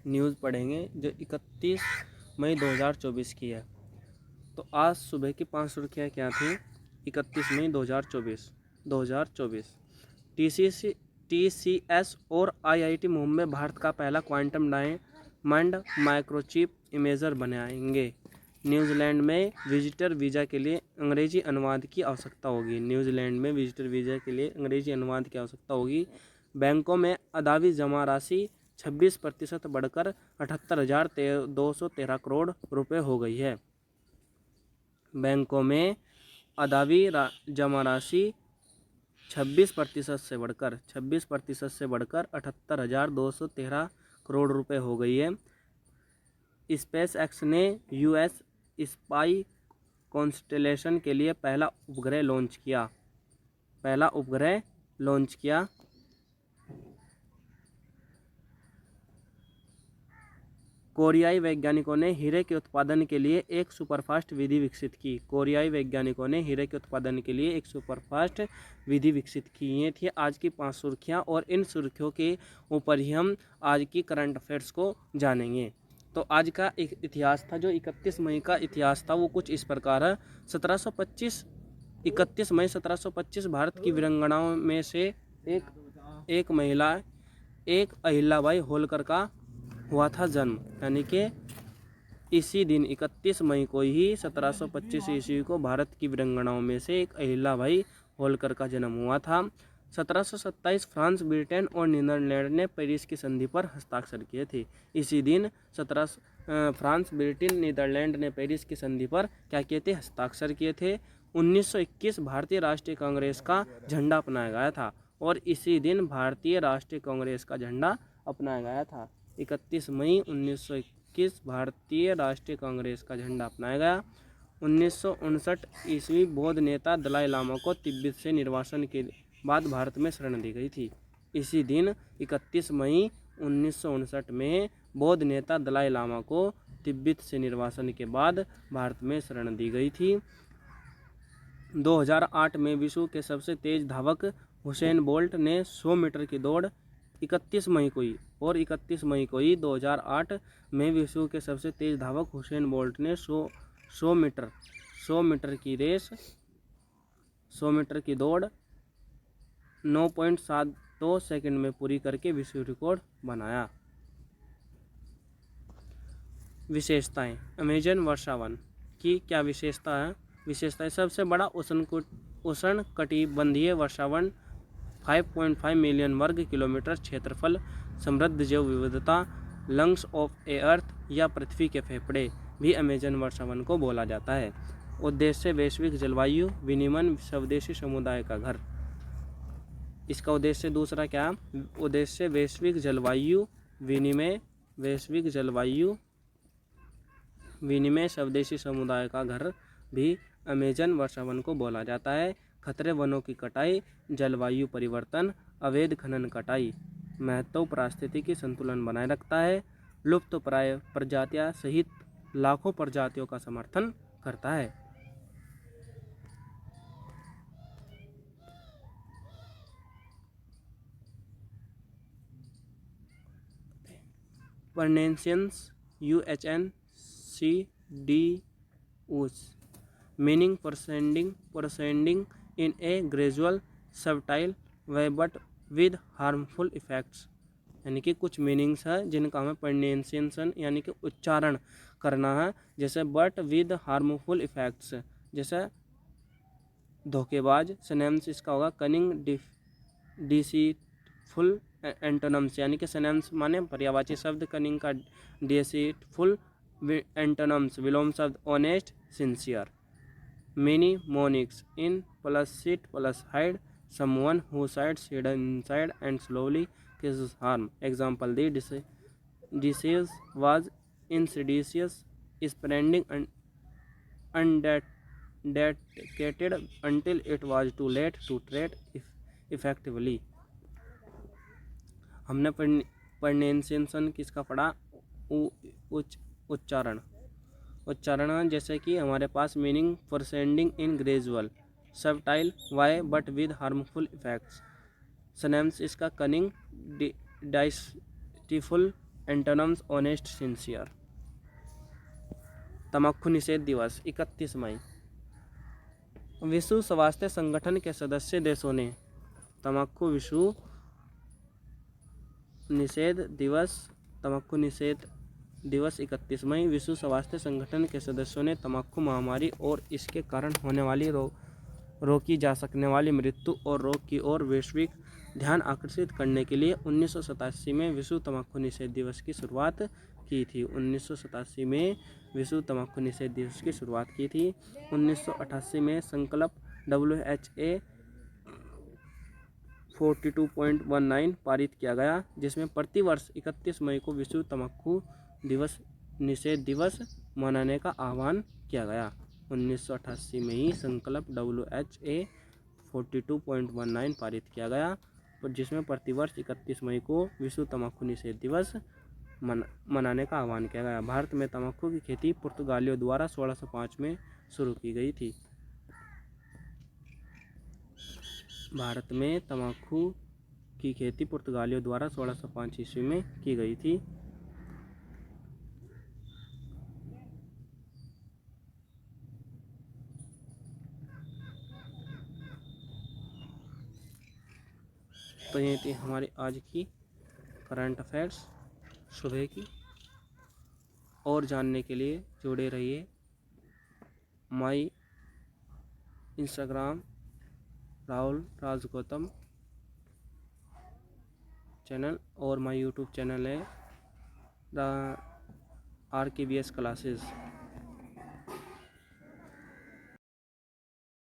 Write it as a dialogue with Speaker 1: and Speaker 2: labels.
Speaker 1: News पढ़ेंगे जो 31 मई 2024 की है। तो आज सुबह की 5 सुर्खियाँ क्या थी? 31 मई 2024 TCS और IIT मुंबई भारत का पहला क्वांटम डायमंड माइक्रोचिप इमेजर बनाएंगे। न्यूजीलैंड में विजिटर वीज़ा के लिए अंग्रेजी अनुवाद की आवश्यकता होगी। न्यूजीलैंड में विजिटर वीज़ा के लिए अंग्रेजी अनुवाद की आवश्यकता होगी। बैंकों में अदावी जमा राशि 26% बढ़कर 78,213 करोड़ रुपए हो गई है। बैंकों में अदावी जमा राशि 26% से बढ़कर 78,213 करोड़ रुपए हो गई है। स्पेस एक्स ने US स्पाई कॉन्स्टेलेशन के लिए पहला उपग्रह लॉन्च किया। कोरियाई वैज्ञानिकों ने हीरे के उत्पादन के लिए एक सुपरफास्ट विधि विकसित की। ये थी आज की 5 सुर्खियाँ और इन सुर्खियों के ऊपर ही हम आज की करंट अफेयर्स को जानेंगे। तो आज का एक इतिहास था, जो 31 मई का इतिहास था वो कुछ इस प्रकार है। 31 मई 1725 भारत की वीरांगनाओं में से एक महिला एक अहिल्याबाई होलकर का हुआ था जन्म, यानी कि इसी दिन 31 मई को ही 1725 ईस्वी को भारत की वीरांगनाओं में से एक अहिल्याबाई होलकर का जन्म हुआ था। 1727 फ्रांस, ब्रिटेन और नीदरलैंड ने पेरिस की संधि पर हस्ताक्षर किए थे। इसी दिन फ्रांस, ब्रिटेन, नीदरलैंड ने पेरिस की संधि पर क्या किए थे? हस्ताक्षर किए थे। 1921 भारतीय राष्ट्रीय कांग्रेस का झंडा अपनाया गया था और इसी दिन भारतीय राष्ट्रीय कांग्रेस का झंडा अपनाया गया था। 31 मई 1921 भारतीय राष्ट्रीय कांग्रेस का झंडा अपनाया गया। 1959 ईस्वी बौद्ध नेता दलाई लामा को तिब्बत से निर्वासन के बाद भारत में शरण दी गई थी। इसी दिन 31 मई 1959 में बौद्ध नेता दलाई लामा को तिब्बत से निर्वासन के बाद भारत में शरण दी गई थी। 2008 में विश्व के सबसे तेज धावक हुसैन बोल्ट ने 100 मीटर की दौड़ 31 मई को ही 2008 में विश्व के सबसे तेज धावक हुसैन बोल्ट ने 100 मीटर की दौड़ 9.72 सेकंड में पूरी करके विश्व रिकॉर्ड बनाया। विशेषताएं। अमेजन वर्षावन की क्या विशेषताएं? सबसे बड़ा उष्णकटिबंधीय वर्षावन, 5.5 मिलियन वर्ग किलोमीटर क्षेत्रफल, समृद्ध जैव विविधता, लंग्स ऑफ ए अर्थ या पृथ्वी के फेफड़े भी अमेजन वर्षावन को बोला जाता है। उद्देश्य वैश्विक जलवायु विनियमन, स्वदेशी समुदाय का घर। इसका उद्देश्य दूसरा क्या? उद्देश्य वैश्विक जलवायु विनिमय स्वदेशी समुदाय का घर भी अमेजन वर्षावन को बोला जाता है। खतरे वनों की कटाई, जलवायु परिवर्तन, अवैध खनन कटाई महत्व पारिस्थितिकी संतुलन बनाए रखता है। लुप्तप्राय प्रजातियां सहित लाखों प्रजातियों का समर्थन करता है। Pronunciations UHNCDUs meaning proceeding in a gradual subtle way but with harmful effects, यानी कि कुछ मीनिंग्स है जिनका हमें प्रोनाउंसिएशन यानी कि उच्चारण करना है। जैसे बट विद हार्मफुल इफेक्ट्स, जैसे धोखेबाज। सिनोनिम्स इसका होगा कनिंग, डिसीटफुल। एंटोनिम्स यानी कि सिनोनिम्स माने पर्यायवाची शब्द, कनिंग का डिसीटफुल। एंटोनिम्स विलोम शब्द honest, sincere. Mnemonics in plus sit plus hide, someone who sides hidden inside and slowly causes harm. Example, the disease was insidious, spreading undetected until it was too late to treat effectively. हमने pronunciation किसका पढ़ा? उच्चारण। जैसे कि हमारे पास meaning proceeding in gradual, subtle, way but with harmful effects. Synonyms इसका cunning, deceitful, antonyms honest sincere. तम्बाकू निषेध दिवस 31 मई। विश्व स्वास्थ्य संगठन के सदस्य देशों ने तम्बाकू निषेध दिवस 31 मई। विश्व स्वास्थ्य संगठन के सदस्यों ने तम्बाकू महामारी और इसके कारण होने वाली रोकी जा सकने वाली मृत्यु और रोग की ओर वैश्विक ध्यान आकर्षित करने के लिए 1987 में विश्व तम्बाकू निषेध दिवस की शुरुआत की थी। 1987 में विश्व तम्बाकू निषेध दिवस की शुरुआत की थी। 1988 में संकल्प WHA 42.19 पारित किया गया, जिसमें प्रतिवर्ष 31 मई को विश्व तम्बाकू निषेध दिवस मनाने का आह्वान किया गया। 1988 में ही संकल्प WHA 42.19 पारित किया गया, जिसमें प्रतिवर्ष 31 मई को विश्व तम्बाकू निषेध दिवस मनाने का आह्वान किया गया। भारत में तम्बाकू की खेती पुर्तगालियों द्वारा 1605 में शुरू की गई थी। भारत में तम्बाकू की खेती पुर्तगालियों द्वारा 1605 ईस्वी में की गई थी। तो ये थी हमारी आज की करंट अफेयर्स सुबह की। और जानने के लिए जुड़े रहिए my Instagram Rahul Raj Gautam channel और माई यूट्यूब चैनल है RKBS क्लासेस।